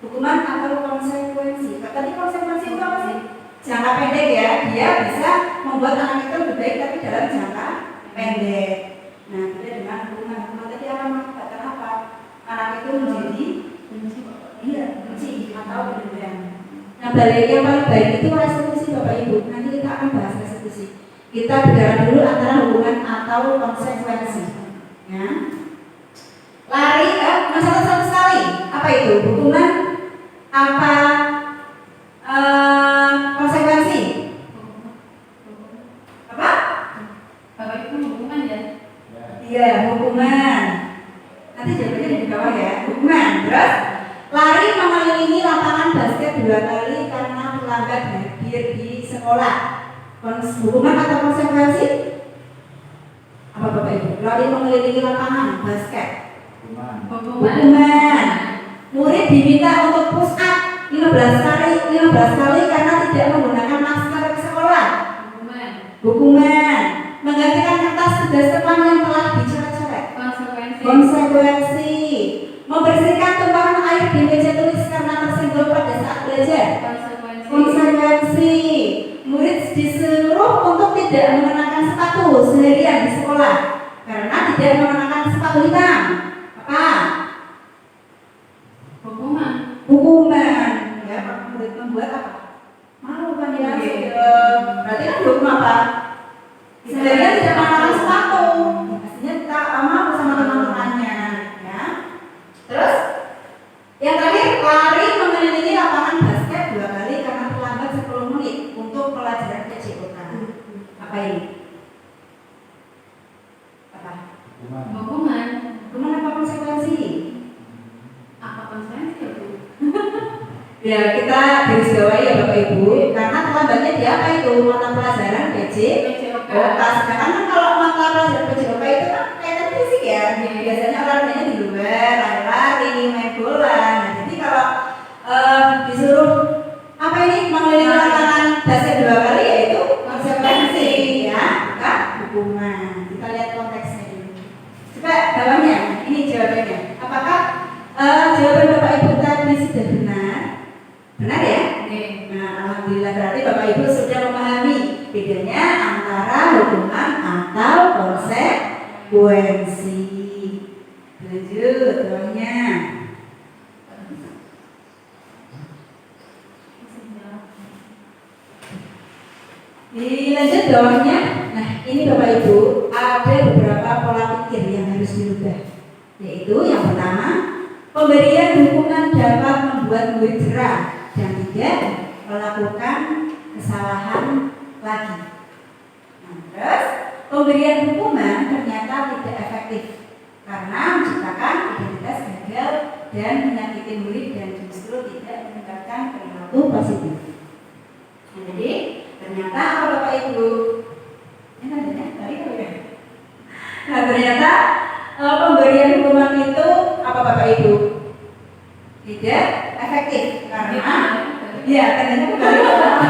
Hukuman atau konsekuensi. Tadi konsekuensi itu apa sih? Jangka pendek ya. Dia bisa membuat anak itu lebih baik tapi dalam jangka pendek. Nah, beda dengan hukuman tadi akan mengakibatkan apa? Anak itu menjadi benci atau dendam. Nah, balik yang paling baik itu restitusi Bapak Ibu. Nanti kita akan bahas restitusi. Kita bicara dulu antara hukuman atau konsekuensi. Ya. Lari, masalah satu sekali. Apa itu? Hukuman apa? Konsekuensi? Apa? Bapak Ibu hukuman ya? Iya, hukuman. Nanti jawabannya di bawah ya. Hukuman. Terus lari mengelilingi lapangan basket 2 kali karena terlambat hadir di sekolah. Hukuman atau konsekuensi? Apa Bapak Ibu? Lari mengelilingi lapangan basket. Hukuman. Murid diminta untuk push up 15 kali karena tidak menggunakan masker ke sekolah. Hukuman. Menggantikan kertas tugas teman yang telah dicoret-coret. Konsekuensi. Membersihkan tumpahan air di meja tulis karena tersenggol pada saat belajar. Konsekuensi. Murid disuruh untuk tidak mengenakan sepatu seharian di sekolah karena tidak mengenakan sepatu hitam. Apa? Hukuman. Ya, murid membuat apa? Malu kan ya? Berarti kan hukum apa? Seharian tidak mengenakan sepatu. Pastinya kita malu sama teman-temannya. Ya. Terus yang terakhir lari mengelilingi lapangan pelajaran PJOK. Apa ini? Apa? Hukuman. Hukuman apa konsekuensi? Apa konsekuensi ya Bu? Ya kita garis bawahi ya Bapak Ibu, karena terlambatnya di apa itu mata pelajaran PJOK. Sedangkan kan kalau mata pelajaran PJOK itu kan kaitan fisik ya, biasanya olahraganya di luar, lari-lari, main bola. Nah, jadi kalau disuruh apa ini mengelilingi lapangan basket 2 kali ya itu konsekuensi ya, bukan hukuman. Kita lihat konteksnya dulu. Coba bawahnya, ini jawabannya. Apakah jawaban Bapak Ibu tadi sudah benar? Benar ya? Oke. Nah, alhamdulillah berarti Bapak Ibu sudah memahami bedanya antara hukuman atau konsekuensi. Lanjut, bawahnya. Dilanjut bawahnya. Nah, ini Bapak Ibu ada beberapa pola pikir yang harus dirubah. Yaitu yang pertama, pemberian hukuman dapat membuat murid jerah dan tidak melakukan kesalahan lagi. Nah, terus pemberian hukuman ternyata tidak efektif karena menciptakan identitas gagal dan menyakiti murid dan justru tidak meningkatkan perilaku positif. Nah, jadi ternyata apa Bapak Ibu? Ini tandanya tadi apa ya? Nah, ternyata pemberian hukuman itu apa Bapak Ibu? Tidak efektif karena ya ternyata kembali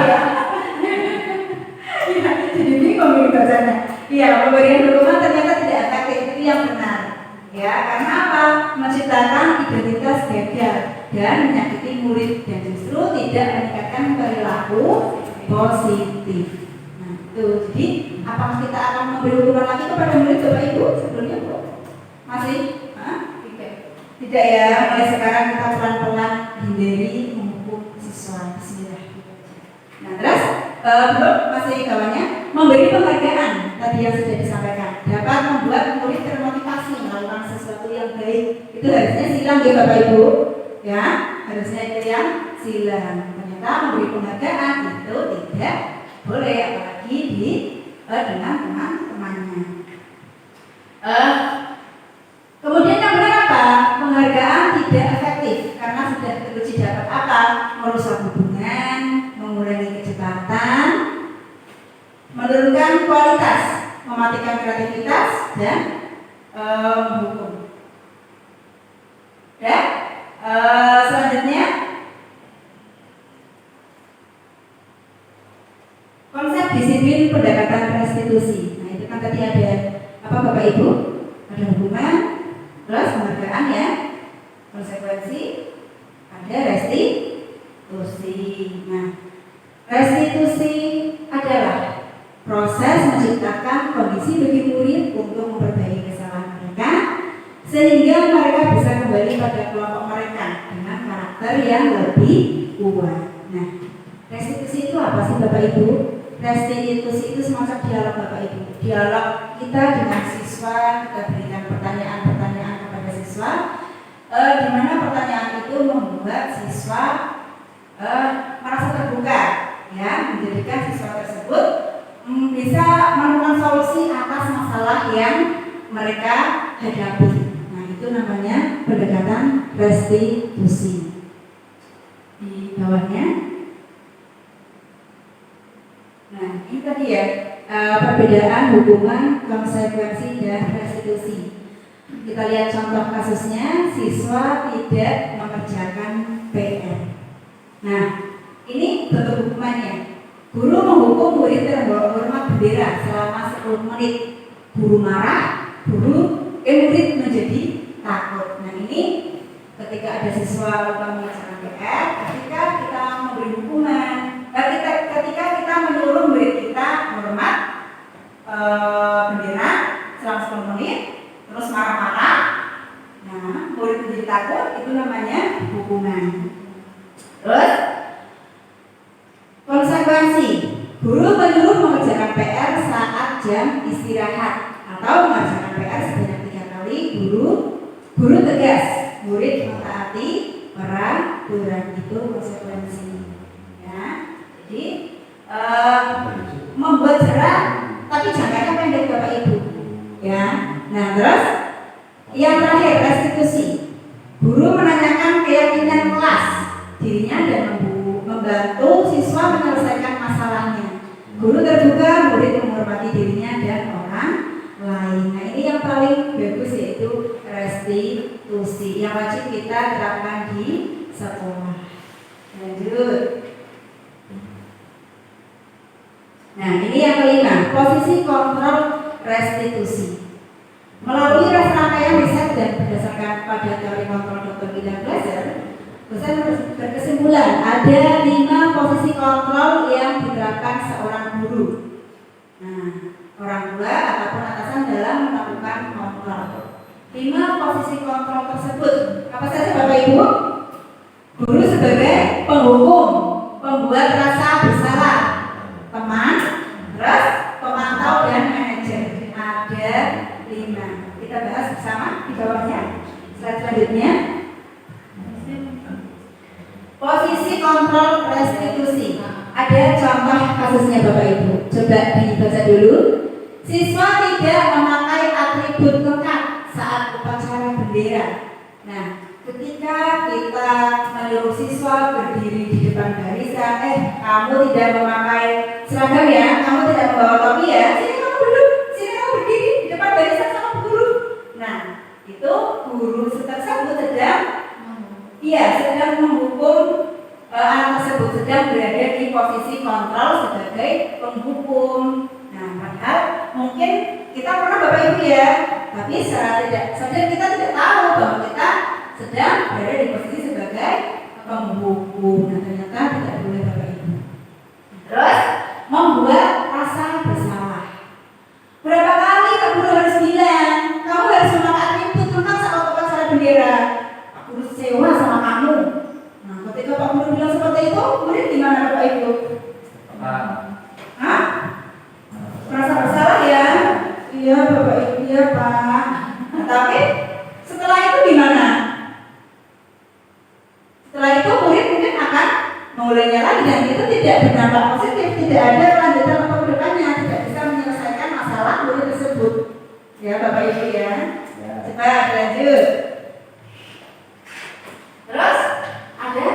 ya. Jadi bingung ini bacanya. Iya, pemberian hukuman ternyata tidak efektif, itu yang benar. Ya, karena apa? Menciptakan identitas gagal dan menyakiti murid dan justru tidak meningkatkan perilaku positif. Nah, itu. Jadi, apakah kita akan memberi hukuman lagi kepada murid Bapak Ibu sebelumnya, Bu? Masih? Hah? Tidak ya. Mulai sekarang kita pelan-pelan hindari menghukum siswa. Bismillah. Nah, terus belum masih kawannya memberi penghargaan tadi yang sudah disampaikan dapat membuat murid termotivasi melakukan sesuatu yang baik. Itu harusnya silang ya Bapak Ibu, ya harusnya itu yang silang. Ternyata memberi penghargaan itu tidak boleh apalagi dengan teman-temannya. Kemudian yang benar apa? Penghargaan tidak efektif karena sudah teruji dapat apa? Merusak hubungan, mengurangi kecepatan, menurunkan kualitas, mematikan kreativitas dan menghukum. Dan selanjutnya konsep disiplin pendekatan restitusi. Nah itu kan tadi ada apa Bapak Ibu? Ada hukuman, terus penghargaan ya, konsekuensi, ada restitusi. Nah, restitusi adalah proses menciptakan kondisi bagi murid untuk memperbaiki kesalahan mereka sehingga mereka bisa kembali pada kelompok mereka dengan karakter yang lebih kuat. Nah, restitusi itu apa sih Bapak Ibu? Restitusi itu semacam dialog Bapak Ibu. Dialog kita dengan siswa, kita berikan pertanyaan-pertanyaan kepada siswa, di mana pertanyaan itu membuat siswa merasa terbuka, ya, menjadikan siswa tersebut bisa menemukan solusi atas masalah yang mereka hadapi. Nah, itu namanya pendekatan restitusi. Di bawahnya. Nah, ini tadi ya perbedaan hukuman, konsekuensi dan restitusi. Kita lihat contoh kasusnya, siswa tidak mengerjakan PR. Nah, ini bentuk hukumannya. Guru menghukum murid terhadap hormat bendera selama 10 menit. Guru marah, murid menjadi takut. Nah, ini ketika ada siswa lupa mengerjakan PR, ketika kita memberi hukuman, ketika kita menyuruh murid kita hormat bendera selama 10 menit, terus marah-marah, nah murid menjadi takut, itu namanya hukuman. Terus konsekuensi, guru menyuruh mengerjakan PR saat jam istirahat atau mengerjakan PR sebanyak 3 kali. Guru tegas, murid mentaati peraturan, itu konsekuensi. Ya, jadi membuat jarak, tapi jangkanya pendek Bapak Ibu. Ya. Nah, terus yang terakhir restitusi. Guru menanyakan keyakinan kelas dirinya dan membantu siswa menyelesaikan masalahnya. Guru terbuka, murid menghormati dirinya dan orang lain. Nah, ini yang paling bagus yaitu restitusi yang wajib kita terapkan di sekolah. Lanjut. Nah, ini yang kelima, posisi kontrol restitusi. Melalui rangkaian riset dan berdasarkan pada teori kontrol Dr. William Glasser, dosen berkesimpulan ada 5 posisi kontrol yang diterapkan seorang guru. Nah, orang tua ataupun atasan dalam melakukan kontrol. 5 posisi kontrol tersebut apa saja Bapak Ibu? Guru sebagai penghukum, pembuat rasa bersalah, teman, terus pemantau dan manajer. Ada 5. Kita bahas bersama di bawahnya. Slide selanjutnya. Posisi kontrol restitusi. Ada contoh kasusnya Bapak Ibu. Coba dibaca dulu. Siswa tidak memakai atribut lengkap saat upacara bendera. Nah, ketika kita menyuruh siswa berdiri di depan barisan, kamu tidak memakai seragam ya, kamu tidak membawa topi ya, sini kamu duduk, sini kamu berdiri di depan barisan sama guru. Nah, itu guru tersebut sedang menghukum anak tersebut, sedang berada di posisi kontrol sebagai penghukum. Nah, padahal mungkin kita pernah Bapak Ibu ya, tapi secara tidak sadar kita tidak tahu bahwa kita sedang berada di posisi sebagai penghukum. Nah, ternyata tidak boleh Bapak Ibu. Terus membuat rasa bersalah. Berapa kali Pak Guru harus bilang, kamu harus memakai atribut lengkap saat upacara bendera. Pak Guru sewa sama kamu. Nah, ketika Pak Guru bilang seperti itu, murid gimana Bapak Ibu? Hah? Merasa bersalah ya? Iya Bapak Ibu, iya Pak. Nah, tapi setelah itu gimana? Setelah itu murid mungkin akan mengulanginya lagi dan itu tidak berdampak positif, tidak ada lanjutan atau kedepannya, tidak bisa menyelesaikan masalah murid tersebut. Ya Bapak Ibu ya. Coba lanjut. Terus ada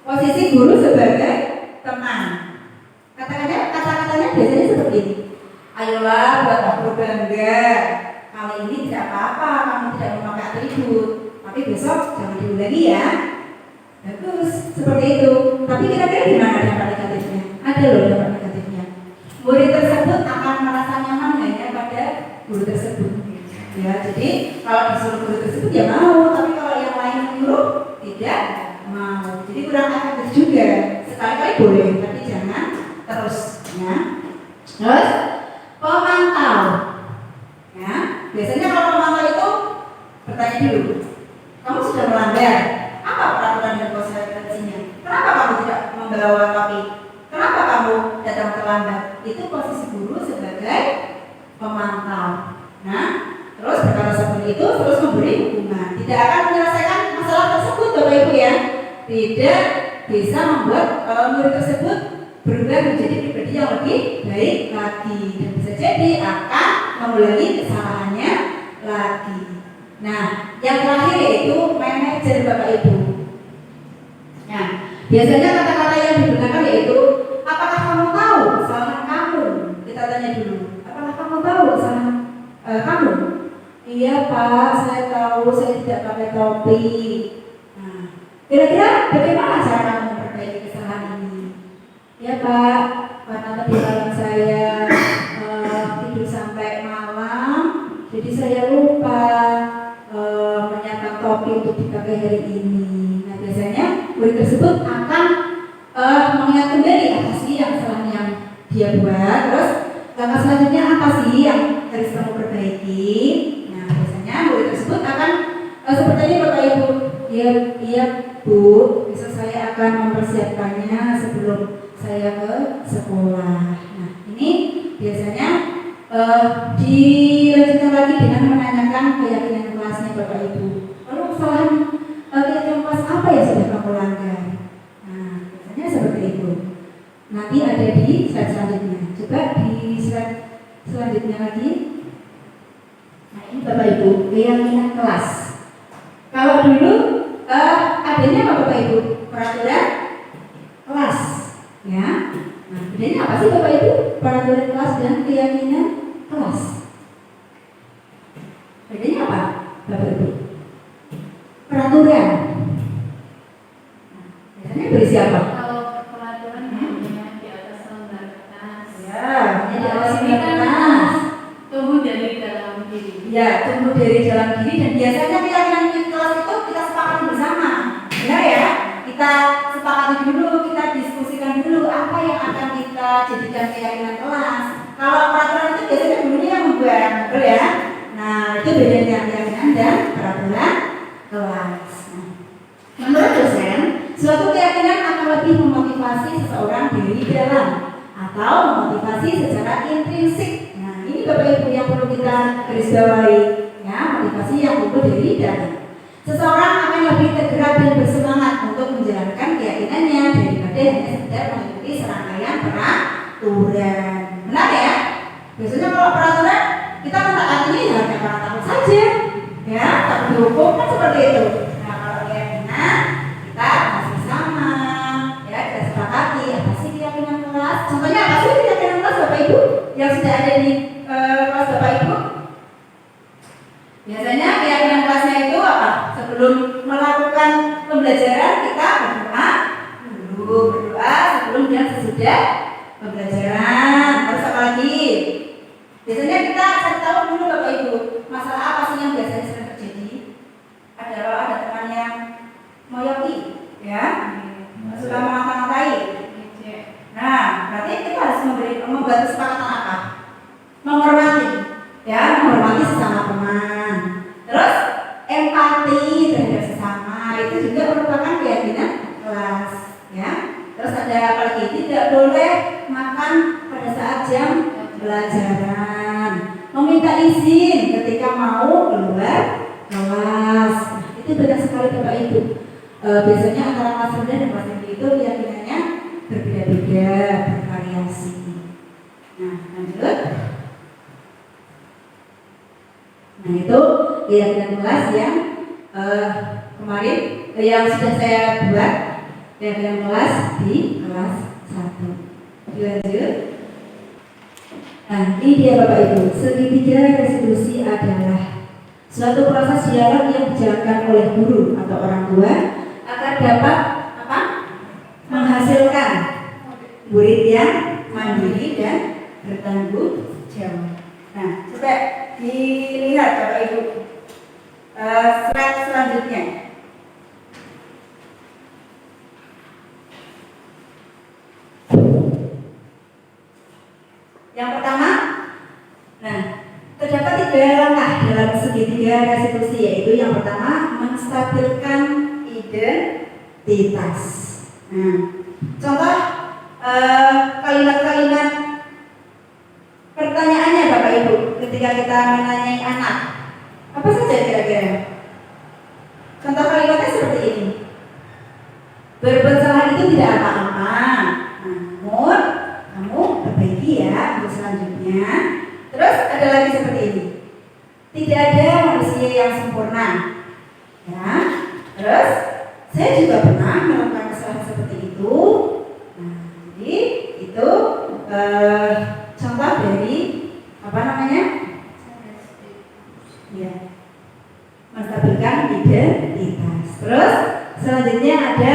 posisi guru sebagai teman. Kata-katanya biasanya seperti ini. Ayolah buat Pak Guru bangga. Kali ini tidak apa-apa, kamu tidak memakai atribut, tapi besok jangan diulangi ya. Bagus, seperti itu. Tapi kira-kira gimana dampak negatifnya? Ada loh dampak negatifnya. Murid tersebut akan merasa nyaman hanya pada guru tersebut. Ya, jadi kalau disuruh guru tersebut ya mau, tapi kalau yang lain menyuruh tidak mau. Jadi kurang efektif juga. Sekali-kali boleh, tapi jangan terus. Ya. Terus pemantau. Ya, biasanya kalau pemantau itu bertanya dulu, kamu sudah melanggar? Apa peraturan dan konsekuensinya? Kenapa kamu tidak membawa topi? Kenapa kamu datang terlambat? Itu posisi guru sebagai pemantau. Nah, terus berkata seperti itu, terus memberi hukuman. Tidak akan menyelesaikan masalah tersebut, Bapak Ibu ya. Tidak bisa membuat murid tersebut berubah menjadi pribadi yang lebih baik lagi dan bisa jadi akan mengulangi kesalahannya lagi. Nah, yang terakhir yaitu manajer Bapak Ibu. Nah, biasanya kata-kata yang digunakan yaitu, apakah kamu tahu kesalahan kamu? Kita tanya dulu, apakah kamu tahu kesalahan kamu? Iya Pak, saya tahu, saya tidak pakai topi. Nah, kira-kira bagaimana cara kamu memperbaiki kesalahan ini? Ya Pak, karena tadi malam saya tidur sampai malam, jadi saya lupa menyiapkan topi untuk dipakai hari ini. Nah, biasanya murid tersebut akan mengingat kembali apa sih yang kesalahan yang dia buat, terus langkah selanjutnya apa sih yang harus kamu perbaiki. Nah, biasanya murid tersebut akan seperti ini Bapak Ibu. Iya Bu, besok saya akan mempersiapkannya sebelum saya ke sekolah. Nah, ini biasanya dilanjutkan lagi dengan menanyakan keyakinan kelasnya Bapak Ibu. Lalu kesalahan keyakinan kelas apa yang sudah kamu langgar? Nah, biasanya seperti itu. Nanti ada di Selanjutnya lagi. Nah ini Bapak Ibu, keyakinan kelas. Kalau dulu adanya apa Bapak Ibu? Peraturan kelas, ya. Nah bedanya apa sih Bapak Ibu? Peraturan kelas dan keyakinan kelas. Bedanya apa Bapak Ibu? Peraturan. Nah, biasanya berisi apa? Kalau peraturan hanya di atas lembar kertas. Ya, hanya di atas Kalau ini kan kertas. tumbuh dari dalam diri. Ya, tumbuh dari dalam diri dan biasanya keyakinan kelas itu kita sepakati bersama. Benar ya? Kita sepakati dulu, kita diskusikan dulu apa yang akan kita jadikan keyakinan kelas. Kalau peraturan itu biasanya dulunya yang membuat, betul ya? Nah, itu bedanya keyakinan dan peraturan kelas. Nah, menurut dosen, suatu keyakinan akan lebih memotivasi seseorang dari dalam atau memotivasi secara intrinsik. Nah, ini Bapak Ibu yang perlu kita garis bawahi, ya, motivasi yang tumbuh dari dalam. Seseorang akan lebih tergerak dan bersemangat untuk menjalankan keyakinannya daripada hanya sekedar mengikuti serangkaian peraturan. Benar ya? Biasanya kalau peraturan kita mentaatinya ya hanya karena takut saja, ya, takut dihukum kan seperti itu. Nah, kalau keyakinan kita masih sama, ya, kita sepakati apa sih keyakinan kelas. Contohnya apa sih keyakinan kelas Bapak Ibu yang sudah ada di kelas Bapak Ibu? Biasanya keyakinan kelasnya itu apa? Sebelum melakukan pembelajaran kita berdoa sebelum dan sesudah pembelajaran. Terus apa lagi? Biasanya kita cari tahu dulu Bapak Ibu, masalah apa sih yang biasanya sering terjadi? Ada teman yang moyoki, ya, suka mengata-ngatai. Nah, berarti kita harus membuat kesepakatan apa? Menghormati, ya, menghormati sesama teman. Terus empati terhadap sesama itu juga merupakan keyakinan kelas, ya. Terus ada apa lagi? Tidak boleh makan pada saat jam pelajaran, meminta izin ketika mau keluar kelas. Itu banyak sekali Bapak Ibu. Biasanya antara kelas rendah dan kelas tinggi itu keyakinannya berbeda-beda, bervariasi. Nah, lanjut. Nah, itu keyakinan kelas yang kemarin yang sudah saya buat, keyakinan kelas di kelas 1. Lanjut. Nah, ini dia Bapak Ibu. Segitiga restitusi adalah suatu proses dialog yang dijalankan oleh guru atau orang tua agar dapat apa? Menghasilkan murid yang mandiri dan bertanggung jawab. Nah, coba dilihat Bapak Ibu slide selanjutnya. Yang pertama, nah, terdapat 3 langkah dalam segitiga restitusi, yaitu yang pertama menstabilkan identitas. Nah, contoh kalimat-kalimat pertanyaannya Bapak Ibu ketika kita menanyai anak, apa saja kira-kira? Contoh kalimatnya seperti ini. Berbuat salah itu tidak apa-apa, namun kamu perbaiki ya untuk selanjutnya. Terus ada lagi seperti ini. Tidak ada manusia yang sempurna, ya. Terus saya juga pernah melakukan kesalahan seperti itu. Nah, jadi itu contoh dari apa namanya? Ya, menstabilkan identitas. Terus selanjutnya ada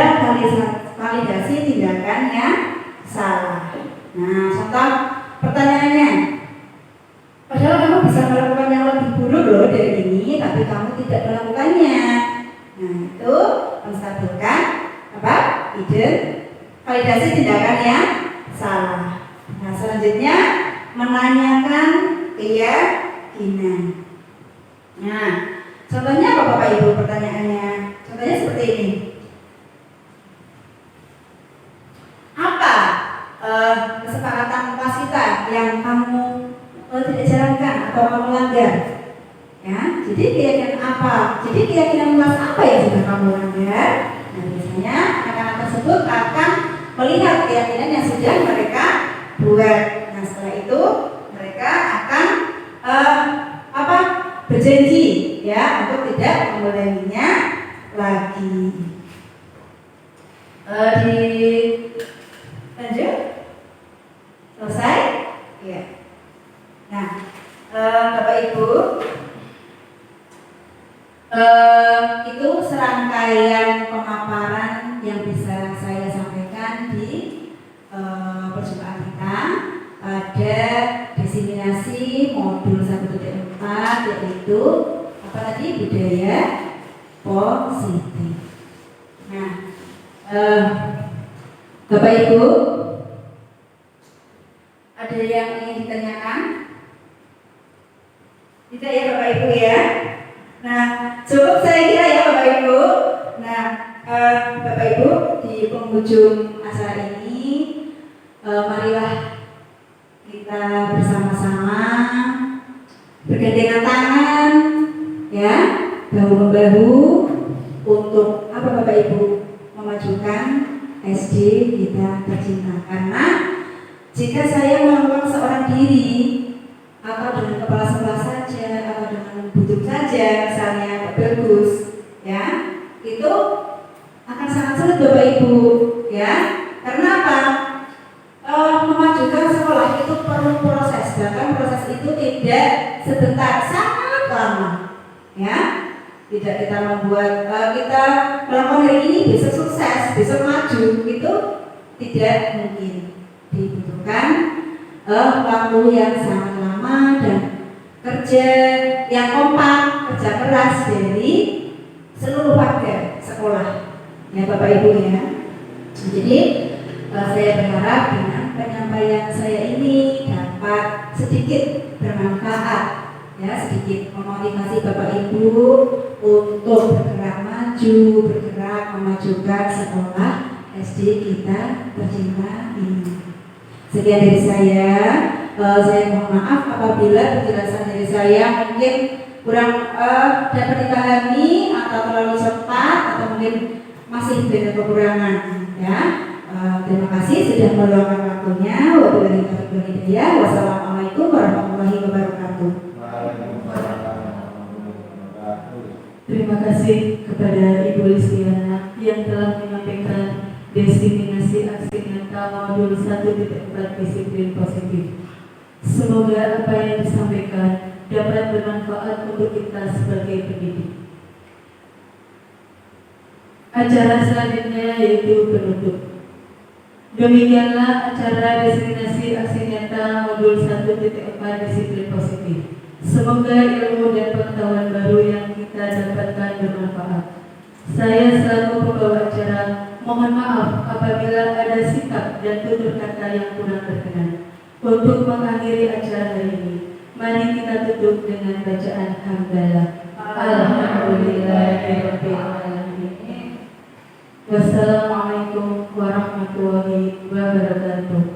validasi tindakan yang salah. Nah, contoh pertanyaannya, padahal kamu bisa melakukan yang lebih buruk loh dari ini, tapi kamu tidak melakukannya. Nah, itu menstabilkan apa? Validasi tindakan yang salah. Nah, selanjutnya menanyakan keyakinan. Nah, contohnya apa Bapak Ibu pertanyaannya? Contohnya seperti ini. Apa kesepakatan kelas kita yang kamu tidak jalankan atau kamu langgar? Ya, jadi keyakinan apa? Jadi keyakinan kelas apa yang sudah kamu langgar? Nah, biasanya anak-anak tersebut akan melihat keyakinan yang sudah mereka buat. Nah, setelah itu mereka akan apa berjanji ya untuk tidak mengulanginya lagi. Lanjut, selesai? Ya. Nah, Bapak Ibu, itu serangkaian pemaparan yang bisa saya sampaikan di perjumpaan kita pada diseminasi modul 1.4, yaitu apa tadi, budaya positif. Nah, Bapak Ibu, ada yang ingin ditanyakan? Tidak ya Bapak Ibu ya? Nah, cukup saya kira ya Bapak Ibu. Nah, Bapak Ibu, di penghujung acara ini, marilah kita bersama-sama bergandengan tangan, ya, bahu-membahu untuk apa Bapak Ibu, memajukan SD kita tercinta. Karena jika saya melakukan seorang diri atau dengan kepala sebelah saja atau dengan butuh saja, misalnya bagus, ya, itu akan sangat sulit Bapak Ibu, ya. Karena apa? Memajukan sekolah itu perlu proses, bahkan proses itu tidak sebentar, sangat lama, ya. Tidak kita membuat kita melakukan hari ini besok sukses, besok maju, itu tidak mungkin. Dibutuhkan waktu yang sangat lama dan kerja yang kompak, kerja keras dari seluruh warga sekolah, ya Bapak Ibu ya. Jadi saya berharap dengan penyampaian saya ini dapat sedikit bermanfaat, ya, sedikit memotivasi Bapak Ibu untuk bergerak maju, bergerak memajukan sekolah SD kita tercinta ini. Sekian dari saya mohon maaf apabila penjelasan dari saya mungkin kurang dapat dipahami atau terlalu cepat atau mungkin masih banyak kekurangan, ya. Terima kasih sudah meluangkan waktunya. Wabillahi taufiq wal hidayah. Wassalamualaikum warahmatullahi wabarakatuh. Terima kasih kepada Ibu Listiana yang telah menyampaikan diseminasi aksi nyata modul 1.4 disiplin positif. Semoga apa yang disampaikan dapat bermanfaat untuk kita sebagai pendidik. Acara selanjutnya yaitu penutup. Demikianlah acara diseminasi aksi nyata modul 1.4 disiplin positif. Semoga ilmu dan pengetahuan baru yang kita dapatkan bermanfaat. Saya selaku pembawa acara mohon maaf apabila ada sikap dan tutur kata yang kurang berkenan. Untuk mengakhiri acara hari ini, mari kita tutup dengan bacaan hamdalah. Alhamdulillahirabbil alamin. Wassalamualaikum warahmatullahi wabarakatuh.